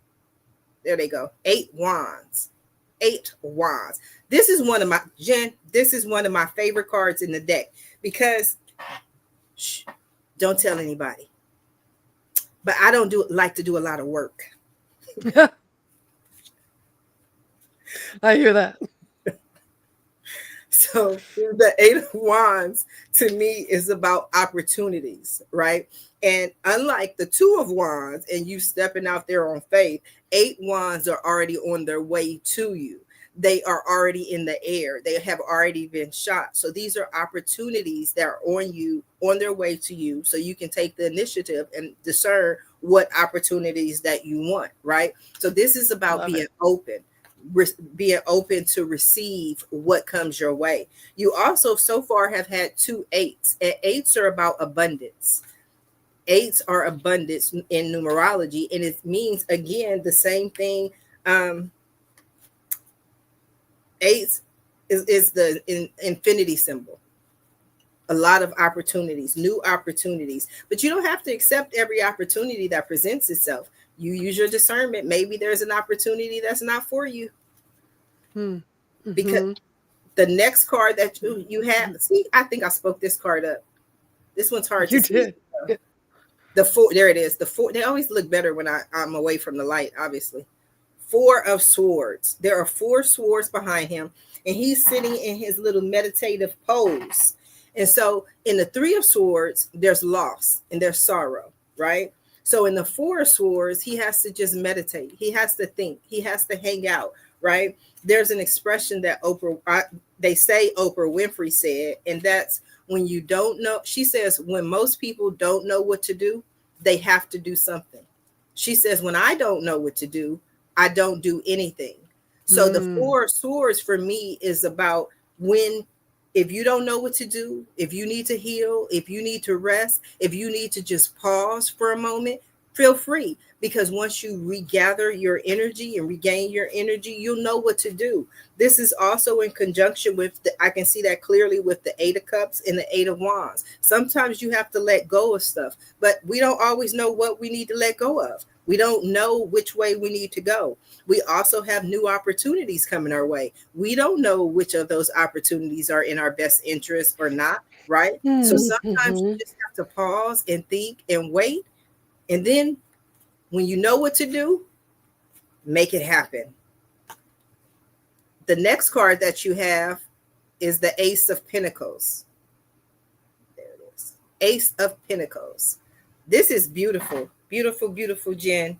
Speaker 1: There they go. 8 wands. 8 wands. This is one of my, Jen, this is one of my favorite cards in the deck because, don't tell anybody. but I don't like to do a lot of work.
Speaker 2: I hear that.
Speaker 1: So the Eight of Wands to me is about opportunities, right? And unlike the Two of Wands and you stepping out there on faith, Eight Wands are already on their way to you. They are already in the air. They have already been shot. So these are opportunities that are on you, on their way to you, so you can take the initiative and discern what opportunities that you want, right? So this is about
Speaker 2: Love
Speaker 1: being
Speaker 2: it.
Speaker 1: open, being open to receive what comes your way. You also so far have had two eights, and eights are about abundance. Eights are abundance in numerology, and it means again the same thing. Eights is the infinity symbol. A lot of opportunities, new opportunities, but you don't have to accept every opportunity that presents itself. You use your discernment. Maybe there's an opportunity that's not for you. Because
Speaker 2: Mm-hmm.
Speaker 1: the next card that you have, see, I think I spoke this card up. This one's hard to
Speaker 2: You
Speaker 1: see.
Speaker 2: did. Yeah.
Speaker 1: The four, there it is. The four, they always look better when I'm away from the light, obviously. Four of Swords. There are four swords behind him, and he's sitting in his little meditative pose. And so in the Three of Swords, there's loss and there's sorrow, right? So in the Four of Swords, he has to just meditate. He has to think. He has to hang out, right? There's an expression that they say Oprah Winfrey said, and that's when you don't know. She says, when most people don't know what to do, they have to do something. She says, when I don't know what to do, I don't do anything. So the Four of Swords for me is about when, if you don't know what to do, if you need to heal, if you need to rest, if you need to just pause for a moment, feel free. Because once you regather your energy and regain your energy, you'll know what to do. This is also in conjunction with I can see that clearly with the Eight of Cups and the Eight of Wands. Sometimes you have to let go of stuff, but we don't always know what we need to let go of. We don't know which way we need to go. We also have new opportunities coming our way. We don't know which of those opportunities are in our best interest or not, right? So sometimes you just have to pause and think and wait. And then when you know what to do, make it happen. The next card that you have is the Ace of Pentacles. There it is. Ace of Pentacles. This is beautiful, beautiful, beautiful, Jen.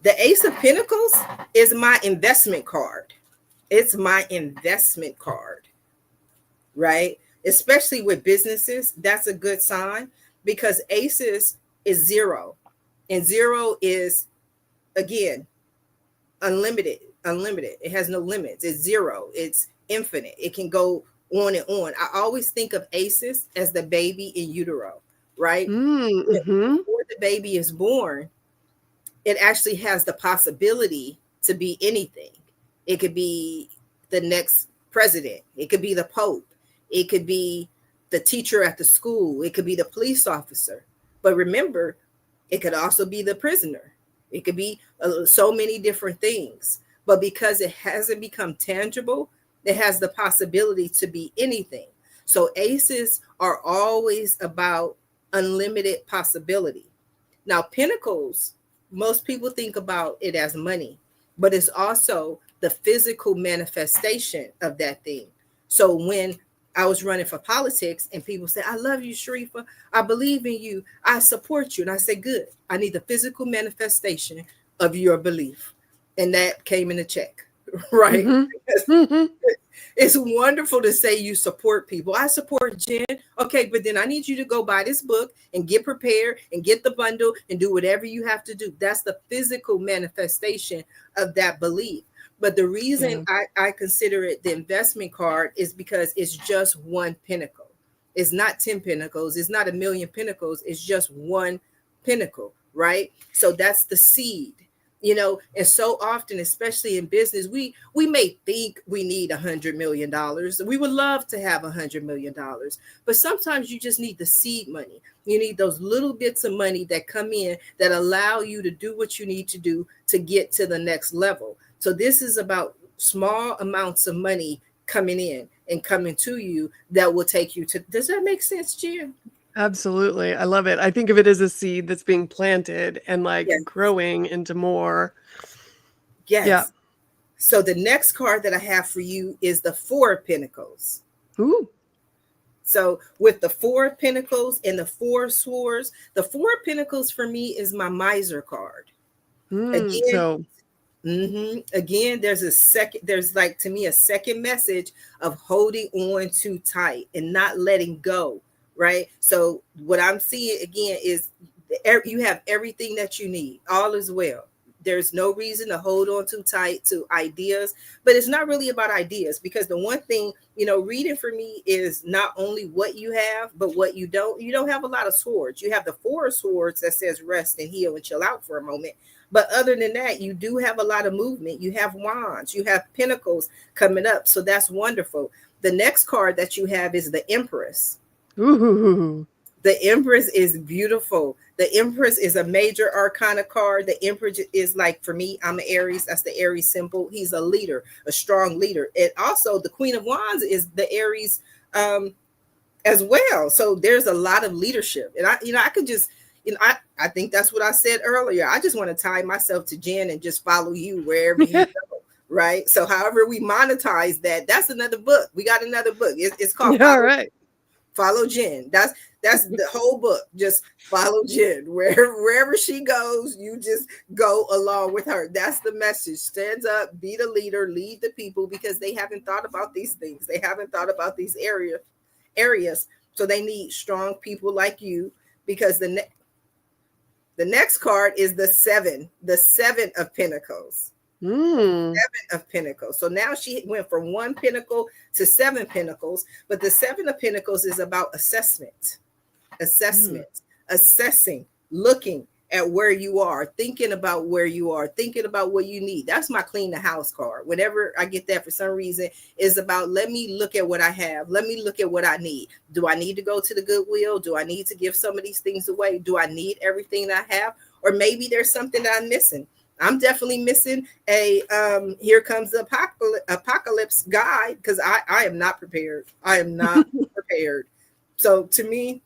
Speaker 1: The Ace of Pentacles is my investment card. It's my investment card, right? Especially with businesses, that's a good sign because aces is zero. And zero is, again, unlimited. It has no limits. It's zero. It's infinite. It can go on and on. I always think of aces as the baby in utero, right? Before the baby is born, it actually has the possibility to be anything. It could be the next president. It could be the Pope. It could be the teacher at the school. It could be the police officer. But remember, it could also be the prisoner. It could be so many different things. But because it hasn't become tangible, it has the possibility to be anything. So aces are always about unlimited possibility. Now, pentacles, most people think about it as money, but it's also the physical manifestation of that thing. So when I was running for politics and people said, I love you, Sharifah. I believe in you. I support you. And I said, good. I need the physical manifestation of your belief. And that came in a check, right? It's wonderful to say you support people. I support Jen. Okay, but then I need you to go buy this book and get prepared and get the bundle and do whatever you have to do. That's the physical manifestation of that belief. But the reason I consider it the investment card is because it's just one pinnacle. It's not 10 pinnacles. It's not a million pinnacles. It's just one pinnacle, right? So that's the seed. You know, and so often, especially in business, we may think we need $100 million. We would love to have $100 million, but sometimes you just need the seed money. You need those little bits of money that come in that allow you to do what you need to do to get to the next level. So this is about small amounts of money coming in and coming to you that will take you to. Does that make sense, Jen?
Speaker 2: Absolutely. I love it. I think of it as a seed that's being planted and like
Speaker 1: Yes,
Speaker 2: growing into more. Yeah.
Speaker 1: yes. So the next card that I have for you is the Four of Pentacles.
Speaker 2: Ooh.
Speaker 1: So with the Four of Pentacles and the Four of Swords, the Four of Pentacles for me is my miser card. Again,
Speaker 2: So,
Speaker 1: again, there's a second, there's like to me a second message of holding on too tight and not letting go, right? So what I'm seeing again is you have everything that you need, all is well. There's no reason to hold on too tight to ideas, but it's not really about ideas, because the one thing, reading for me is not only what you have, but what you don't. You don't have a lot of swords. You have the Four of Swords that says rest and heal and chill out for a moment. But other than that, you do have a lot of movement. You have wands, you have pentacles coming up. So that's wonderful. The next card that you have is the Empress.
Speaker 2: ooh.
Speaker 1: The Empress is beautiful. The Empress is a major arcana card. The Empress is like, for me, I'm an Aries. That's the Aries symbol. He's a leader, a strong leader. And also the Queen of Wands is the Aries as well. So there's a lot of leadership. And I could just, I think that's what I said earlier. I just want to tie myself to Jen and just follow you wherever you go. Right. So however we monetize that, that's another book. We got another book. It's called
Speaker 2: Yeah, all right.
Speaker 1: Follow Jen. That's the whole book. Just follow Jen. Wherever she goes, you just go along with her. That's the message. Stand up, be the leader, lead the people, because they haven't thought about these things. They haven't thought about these areas. So they need strong people like you, because the next card is the Seven of Pentacles. Seven of Pentacles. So now she went from one pentacle to seven pentacles, but the Seven of Pentacles is about assessment, assessing, looking at where you are, thinking about where you are, thinking about what you need. That's my clean the house card. Whenever I get that, for some reason, is about, let me look at what I have. Let me look at what I need. Do I need to go to the Goodwill? Do I need to give some of these things away? Do I need everything that I have? Or maybe there's something that I'm missing. I'm definitely missing a here comes the apocalypse guide, because I am not prepared. I am not prepared. So to me,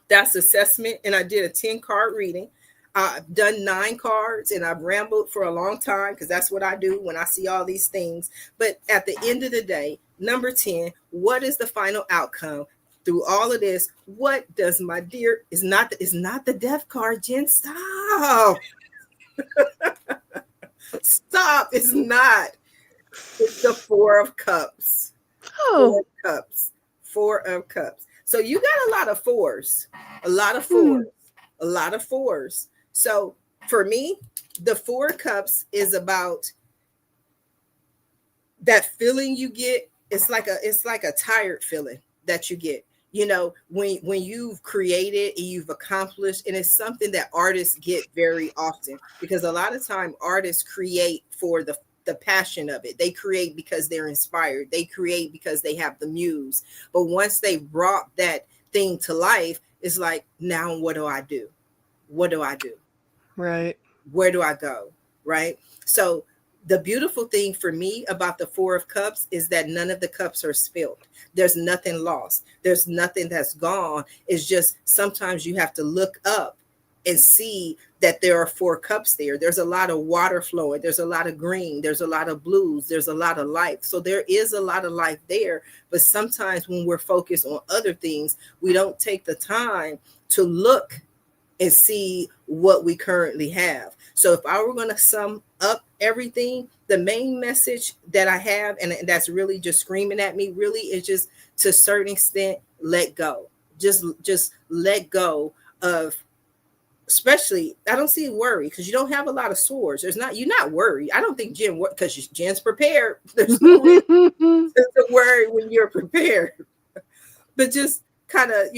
Speaker 1: that's assessment. And I did a 10-card reading. I've done 9 cards and I've rambled for a long time, because that's what I do when I see all these things. But at the end of the day, number 10, what is the final outcome through all of this? What does my dear is not the death card, Jen? Stop. Stop. It's not. It's the Four of Cups.
Speaker 2: Oh.
Speaker 1: Four of Cups. So you got a lot of fours. A lot of fours. A lot of fours. So for me, the Four of Cups is about that feeling you get. It's like a tired feeling that you get. When you've created and you've accomplished, and it's something that artists get very often, because a lot of time artists create for the passion of it. They create because they're inspired. They create because they have the muse. But once they brought that thing to life, it's like, now what do I do? What do I do?
Speaker 2: Right.
Speaker 1: Where do I go? Right. So the beautiful thing for me about the Four of Cups is that none of the cups are spilled. There's nothing lost. There's nothing that's gone. It's just sometimes you have to look up and see that there are 4 cups there. There's a lot of water flowing. There's a lot of green. There's a lot of blues. There's a lot of life. So there is a lot of life there. But sometimes when we're focused on other things, we don't take the time to look and see what we currently have. So if I were going to sum up everything, the main message that I have, and that's really just screaming at me, really is just, to a certain extent, let go. Just let go of, especially, I don't see worry, because you don't have a lot of swords. You're not worried. I don't think Jen, because Jen's prepared. There's no reason to worry when you're prepared. But just kind of,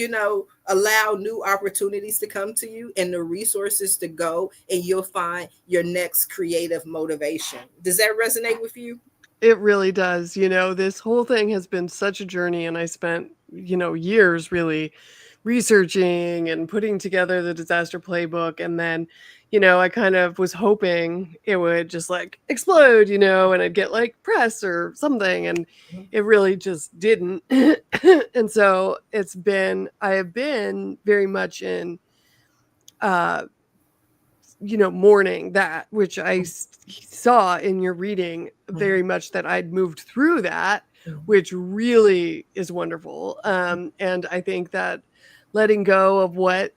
Speaker 1: allow new opportunities to come to you and the resources to go, and you'll find your next creative motivation. Does that resonate with you?
Speaker 2: It really does. This whole thing has been such a journey, and I spent years really researching and putting together the disaster playbook. And then, I kind of was hoping it would just like explode, and I'd get like press or something. And it really just didn't. And so I have been very much in, uh, mourning that, which saw in your reading very much that I'd moved through that, which really is wonderful. And I think that letting go of where,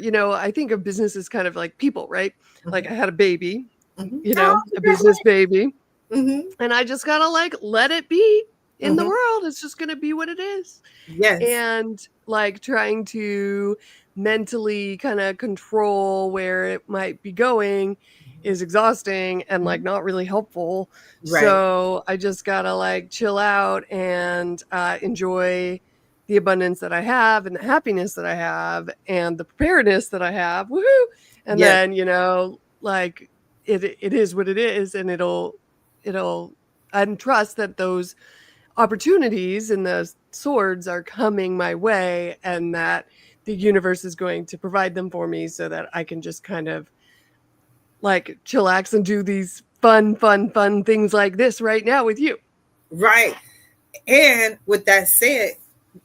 Speaker 2: I think of business as kind of like people, right? Like I had a baby,
Speaker 1: Oh,
Speaker 2: a business baby,
Speaker 1: mm-hmm.
Speaker 2: and I just gotta like let it be in the
Speaker 1: Mm-hmm.
Speaker 2: world. It's just gonna be what it is.
Speaker 1: Yes.
Speaker 2: And like trying to mentally kind of control where it might be going is exhausting and like not really helpful.
Speaker 1: Right.
Speaker 2: So I just gotta like chill out and enjoy the abundance that I have and the happiness that I have and the preparedness that I have. Woohoo! And
Speaker 1: Yes.
Speaker 2: then, like it is what it is, and it'll and trust that those opportunities and the swords are coming my way, and that the universe is going to provide them for me so that I can just kind of like chillax and do these fun things like this right now with you.
Speaker 1: Right. And with that said,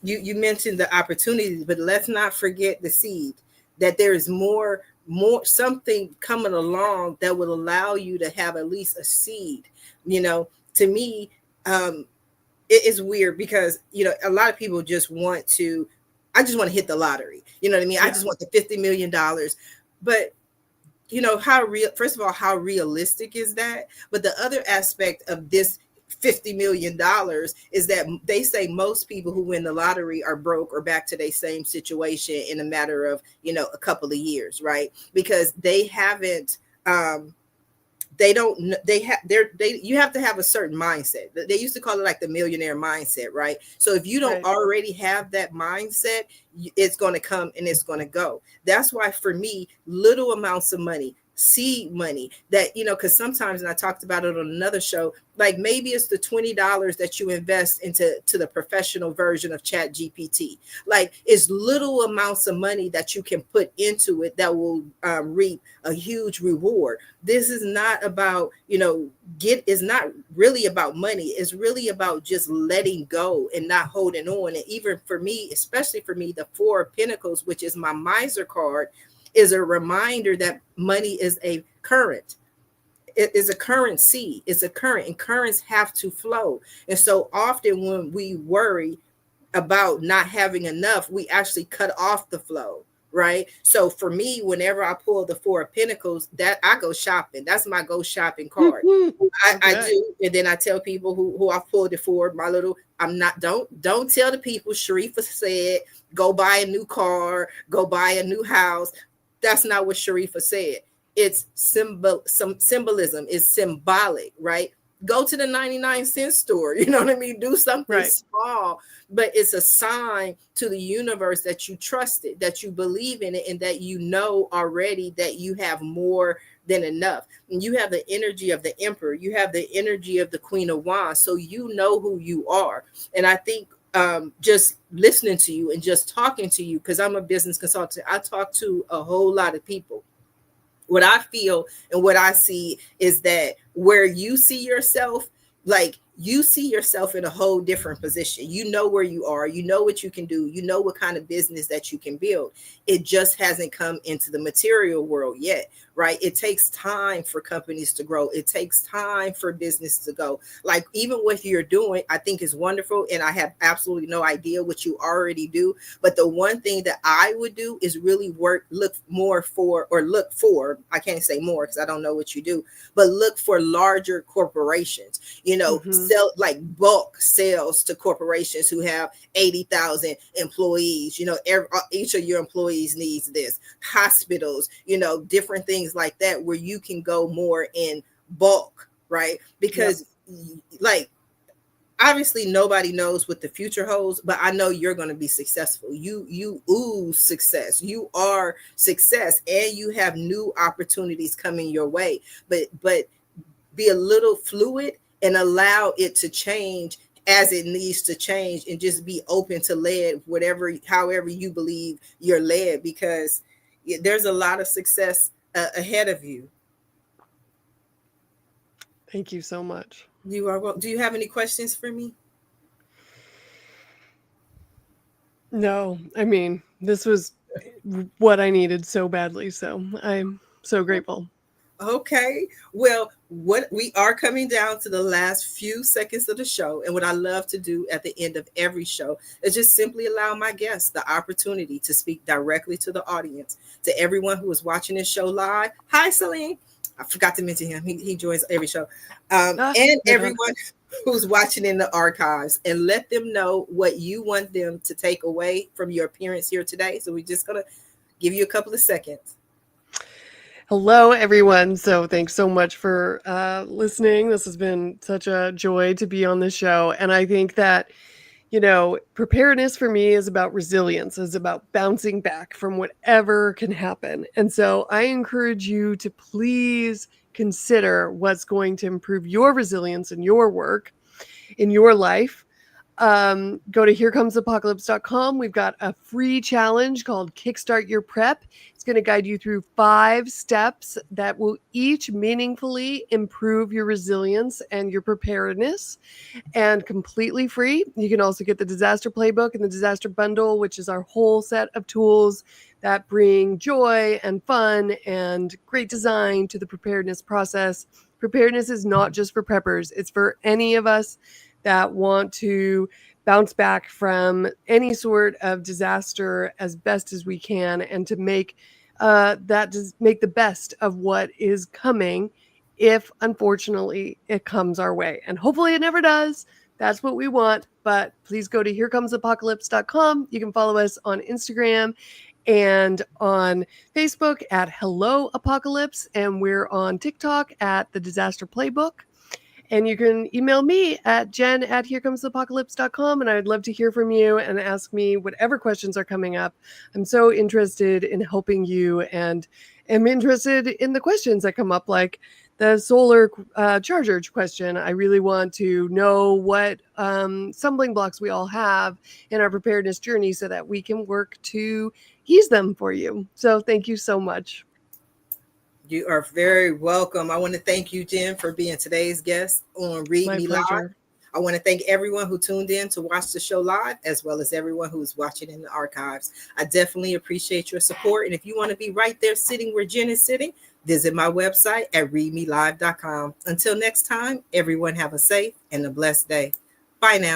Speaker 1: you mentioned the opportunities, but let's not forget the seed, that there is more something coming along that will allow you to have at least a seed. To me, it is weird because a lot of people just want to. I just want to hit the lottery. You know what I mean? I
Speaker 2: Yeah.
Speaker 1: just want the $50 million, but how real, first of all, how realistic is that? But the other aspect of this $50 million is that they say most people who win the lottery are broke or back to their same situation in a matter of a couple of years, right? Because they haven't they don't they have they you have to have a certain mindset. They used to call it like the millionaire mindset, right? So if you don't
Speaker 2: Right.
Speaker 1: already have that mindset, it's going to come and it's going to go. That's why for me, little amounts of money, seed money, that because sometimes, and I talked about it on another show, like maybe it's the $20 that you invest into the professional version of Chat GPT. Like it's little amounts of money that you can put into it that will reap a huge reward. This is not about it's not really about money. It's really about just letting go and not holding on. And even for me, especially for me, the Four of Pentacles, which is my miser card, is a reminder that money is a current. It is a currency. It's a current, and currents have to flow. And so often when we worry about not having enough, we actually cut off the flow, right? So for me, whenever I pull the Four of Pentacles, that I go shopping. That's my go shopping card. I
Speaker 2: Okay.
Speaker 1: do, and then I tell people who I've pulled it for. My little, I'm not, don't tell the people Sharifah said go buy a new car, go buy a new house. That's not what Sharifah said. It's some symbolism. It's symbolic, right? Go to the 99-cent store. You know what I mean? Do something
Speaker 2: Right.
Speaker 1: small, but it's a sign to the universe that you trust it, that you believe in it, and that you know already that you have more than enough. And you have the energy of the Emperor. You have the energy of the Queen of Wands. So you know who you are. And I think just listening to you and just talking to you, because I'm a business consultant, I talk to a whole lot of people. What I feel and what I see is that where you see yourself, like you see yourself in a whole different position. You know where you are, you know what you can do, you know what kind of business that you can build. It just hasn't come into the material world yet, right? It takes time for companies to grow. It takes time for business to go. Like even what you're doing, I think is wonderful. And I have absolutely no idea what you already do. But the one thing that I would do is really look for, I can't say more because I don't know what you do, but look for larger corporations, sell like bulk sales to corporations who have 80,000 employees. Each of your employees needs this. Hospitals, different things like that, where you can go more in bulk, right? Because like obviously nobody knows what the future holds, but I know you're going to be successful. You ooze success. You are success, and you have new opportunities coming your way. But be a little fluid and allow it to change as it needs to change, and just be open to lead however you believe you're led, because there's a lot of success ahead of you.
Speaker 2: Thank you so much.
Speaker 1: You are well. Do you have any questions for me?
Speaker 2: No, I mean, this was what I needed so badly. So I'm so grateful.
Speaker 1: Okay. Well, what we are coming down to the last few seconds of the show. And what I love to do at the end of every show is just simply allow my guests the opportunity to speak directly to the audience, to everyone who is watching this show live. Hi, Celine. I forgot to mention him. He joins every show. And
Speaker 2: Right on.
Speaker 1: everyone who's watching in the archives, and let them know what you want them to take away from your appearance here today. So we're just going to give you a couple of seconds.
Speaker 2: Hello, everyone. So thanks so much for listening. This has been such a joy to be on the show. And I think that, preparedness for me is about resilience, is about bouncing back from whatever can happen. And so I encourage you to please consider what's going to improve your resilience in your work, in your life. Go to herecomesapocalypse.com. We've got a free challenge called Kickstart Your Prep. It's going to guide you through 5 steps that will each meaningfully improve your resilience and your preparedness, and completely free. You can also get the disaster playbook and the disaster bundle, which is our whole set of tools that bring joy and fun and great design to the preparedness process. Preparedness is not just for preppers. It's for any of us that want to bounce back from any sort of disaster as best as we can, and to make make the best of what is coming, if unfortunately it comes our way. And hopefully it never does. That's what we want. But please go to herecomesapocalypse.com. You can follow us on Instagram and on Facebook at Hello Apocalypse, and we're on TikTok at The Disaster Playbook. And you can email me at jen@herecomesapocalypse.com, and I'd love to hear from you and ask me whatever questions are coming up. I'm so interested in helping you, and am interested in the questions that come up, like the solar charger question. I really want to know what stumbling blocks we all have in our preparedness journey, so that we can work to ease them for you. So thank you so much.
Speaker 1: You are very welcome. I want to thank you, Jen, for being today's guest on Read
Speaker 2: My
Speaker 1: Me
Speaker 2: pleasure.
Speaker 1: Live. I want to thank everyone who tuned in to watch the show live, as well as everyone who's watching in the archives. I definitely appreciate your support. And if you want to be right there sitting where Jen is sitting, visit my website at readmelive.com. Until next time, everyone have a safe and a blessed day. Bye now.